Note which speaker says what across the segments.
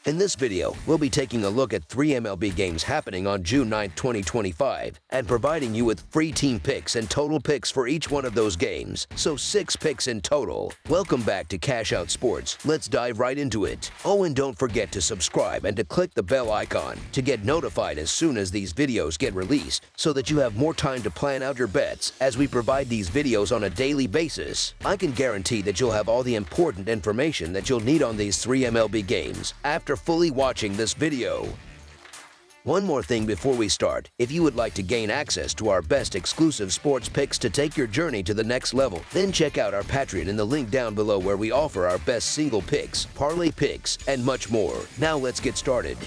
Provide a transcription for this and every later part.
Speaker 1: In this video, we'll be taking a look at 3 MLB games happening on June 9, 2025, and providing you with free team picks and total picks for each one of those games, so 6 picks in total. Welcome back to Cash Out Sports. Let's dive right into it. Oh, and don't forget to subscribe and to click the bell icon to get notified as soon as these videos get released, so that you have more time to plan out your bets as we provide these videos on a daily basis. I can guarantee that you'll have all the important information that you'll need on these 3 MLB games after fully watching this video. One more thing before we start. If you would like to gain access to our best exclusive sports picks to take your journey to the next level, then check out our Patreon in the link down below, where we offer our best single picks, parlay picks, and much more. Now let's get started.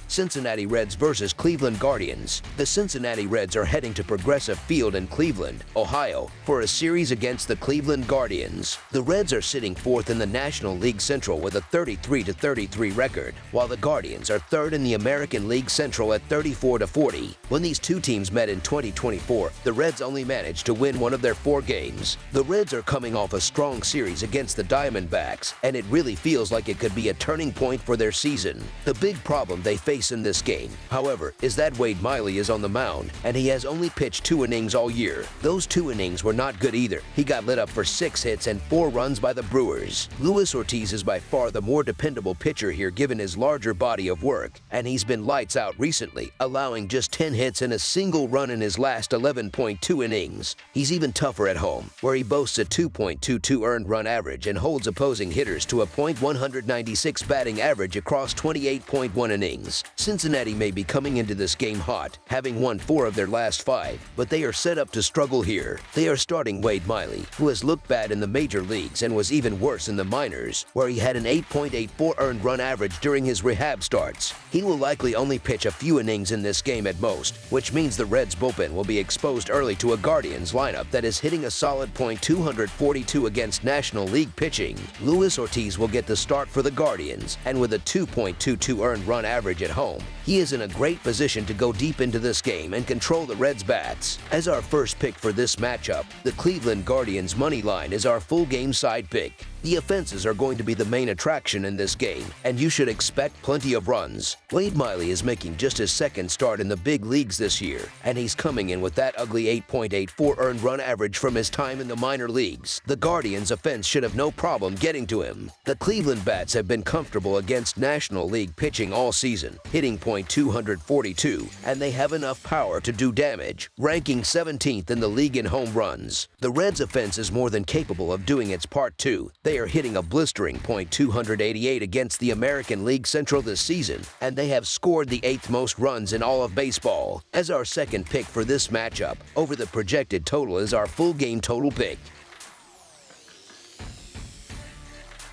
Speaker 1: Cincinnati Reds versus Cleveland Guardians. The Cincinnati Reds are heading to Progressive Field in Cleveland, Ohio, for a series against the Cleveland Guardians. The Reds are sitting 4th in the National League Central with a 33-33 record, while the Guardians are 3rd in the American League Central at 34-40. When these two teams met in 2024, the Reds only managed to win one of their 4 games. The Reds are coming off a strong series against the Diamondbacks, and it really feels like it could be a turning point for their season. The big problem they face in this game, however, is that Wade Miley is on the mound, and he has only pitched 2 innings all year. Those 2 innings were not good either. He got lit up for 6 hits and 4 runs by the Brewers. Luis Ortiz is by far the more dependable pitcher here, given his larger body of work, and he's been lights out recently, allowing just 10 hits and a single run in his last 11.2 innings. He's even tougher at home, where he boasts a 2.22 earned run average and holds opposing hitters to a .196 batting average across 28.1 innings. Cincinnati may be coming into this game hot, having won 4 of their last 5, but they are set up to struggle here. They are starting Wade Miley, who has looked bad in the major leagues and was even worse in the minors, where he had an 8.84 earned run average during his rehab starts. He will likely only pitch a few innings in this game at most, which means the Reds bullpen will be exposed early to a Guardians lineup that is hitting a solid .242 against National League pitching. Luis Ortiz will get the start for the Guardians, and with a 2.22 earned run average at home, he is in a great position to go deep into this game and control the Reds' bats. As our first pick for this matchup, the Cleveland Guardians money line is our full game side pick. The offenses are going to be the main attraction in this game, and you should expect plenty of runs. Wade Miley is making just his 2nd start in the big leagues this year, and he's coming in with that ugly 8.84 earned run average from his time in the minor leagues. The Guardians' offense should have no problem getting to him. The Cleveland bats have been comfortable against National League pitching all season, hitting .242, and they have enough power to do damage, ranking 17th in the league in home runs. The Reds' offense is more than capable of doing its part too. They are hitting a blistering .288 against the American League Central this season, and they have scored the 8th most runs in all of baseball. As our second pick for this matchup, over the projected total is our full game total pick.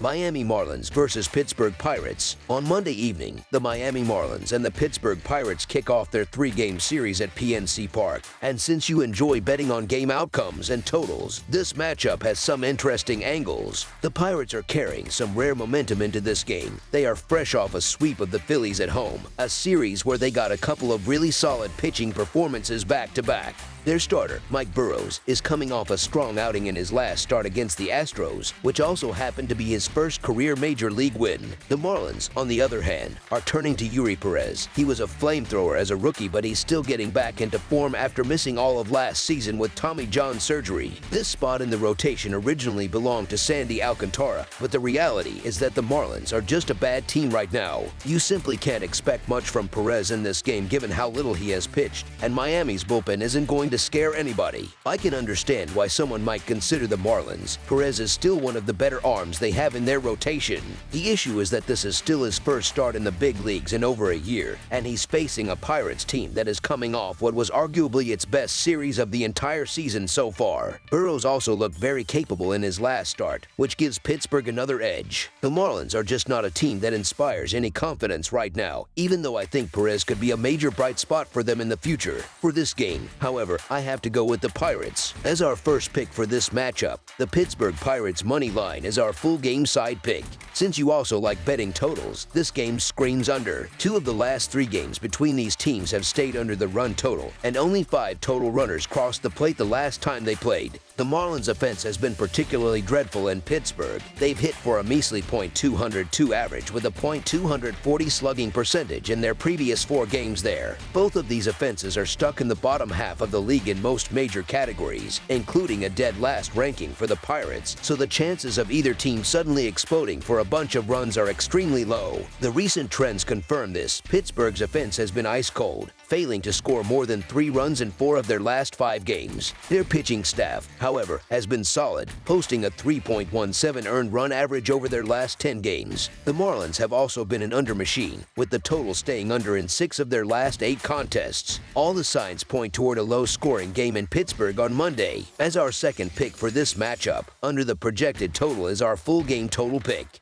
Speaker 1: Miami Marlins versus Pittsburgh Pirates. On Monday evening, the Miami Marlins and the Pittsburgh Pirates kick off their 3-game series at PNC Park. And since you enjoy betting on game outcomes and totals, this matchup has some interesting angles. The Pirates are carrying some rare momentum into this game. They are fresh off a sweep of the Phillies at home, a series where they got a couple of really solid pitching performances back-to-back. Their starter, Mike Burrows, is coming off a strong outing in his last start against the Astros, which also happened to be his first career major league win. The Marlins, on the other hand, are turning to Eury Perez. He was a flamethrower as a rookie, but he's still getting back into form after missing all of last season with Tommy John surgery. This spot in the rotation originally belonged to Sandy Alcantara, but the reality is that the Marlins are just a bad team right now. You simply can't expect much from Perez in this game, given how little he has pitched, and Miami's bullpen isn't going to scare anybody. I can understand why someone might consider the Marlins. Perez is still one of the better arms they have in their rotation. The issue is that this is still his first start in the big leagues in over a year, and he's facing a Pirates team that is coming off what was arguably its best series of the entire season so far. Burrows also looked very capable in his last start, which gives Pittsburgh another edge. The Marlins are just not a team that inspires any confidence right now, even though I think Perez could be a major bright spot for them in the future. For this game, however, I have to go with the Pirates. As our first pick for this matchup, the Pittsburgh Pirates money line is our full game side pick. Since you also like betting totals, this game screams under. 2 of the last 3 games between these teams have stayed under the run total, and only 5 total runners crossed the plate the last time they played. The Marlins' offense has been particularly dreadful in Pittsburgh. They've hit for a measly .202 average with a .240 slugging percentage in their previous 4 games there. Both of these offenses are stuck in the bottom half of the league in most major categories, including a dead last ranking for the Pirates, so the chances of either team suddenly exploding for a bunch of runs are extremely low. The recent trends confirm this. Pittsburgh's offense has been ice cold, failing to score more than 3 runs in 4 of their last 5 games. Their pitching staff, however, has been solid, posting a 3.17 earned run average over their last 10 games. The Marlins have also been an under machine, with the total staying under in 6 of their last 8 contests. All the signs point toward a low-scoring game in Pittsburgh on Monday. As our second pick for this matchup, under the projected total is our full game total pick.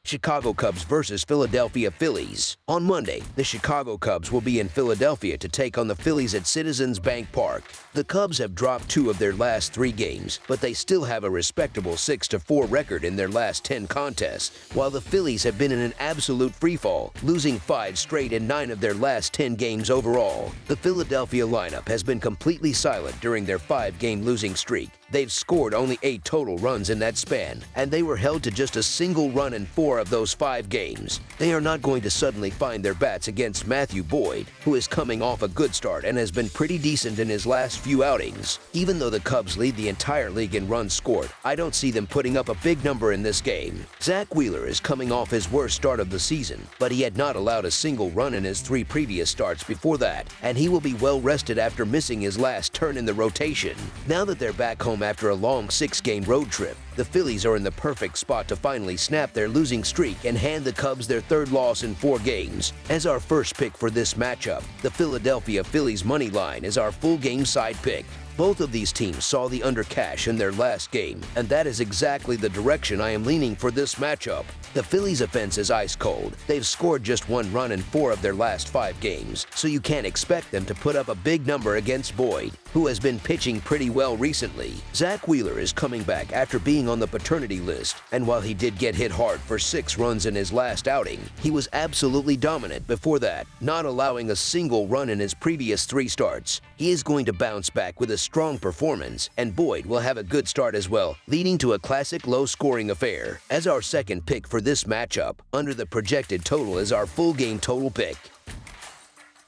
Speaker 1: Chicago Cubs versus Philadelphia Phillies. On Monday, the Chicago Cubs will be in Philadelphia to take on the Phillies at Citizens Bank Park. The Cubs have dropped 2 of their last 3 games, but they still have a respectable 6-4 record in their last 10 contests, while the Phillies have been in an absolute freefall, losing 5 straight in 9 of their last 10 games overall. The Philadelphia lineup has been completely silent during their 5-game losing streak. They've scored only 8 total runs in that span, and they were held to just a single run in 4 of those 5 games. They are not going to suddenly find their bats against Matthew Boyd, who is coming off a good start and has been pretty decent in his last few outings. Even though the Cubs lead the entire league in runs scored, I don't see them putting up a big number in this game. Zach Wheeler is coming off his worst start of the season, but he had not allowed a single run in his 3 previous starts before that, and he will be well rested after missing his last turn in the rotation. Now that they're back home after a long 6-game road trip, the Phillies are in the perfect spot to finally snap their losing streak and hand the Cubs their 3rd loss in 4 games. As our first pick for this matchup, the Philadelphia Phillies money line is our full game side pick. Both of these teams saw the under cash in their last game, and that is exactly the direction I am leaning for this matchup. The Phillies' offense is ice cold. They've scored just 1 run in 4 of their last 5 games, so you can't expect them to put up a big number against Boyd, who has been pitching pretty well recently. Zach Wheeler is coming back after being on the paternity list, and while he did get hit hard for 6 runs in his last outing, he was absolutely dominant before that, not allowing a single run in his previous 3 starts. He is going to bounce back with a strong performance, and Boyd will have a good start as well, leading to a classic low-scoring affair. As our second pick for this matchup, under the projected total is our full game total pick.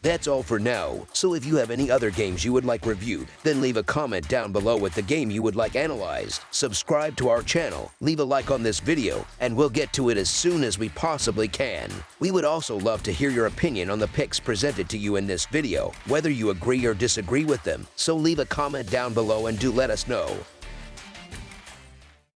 Speaker 1: That's all for now, so if you have any other games you would like reviewed, then leave a comment down below with the game you would like analyzed. Subscribe to our channel, leave a like on this video, and we'll get to it as soon as we possibly can. We would also love to hear your opinion on the picks presented to you in this video, whether you agree or disagree with them, so leave a comment down below and do let us know.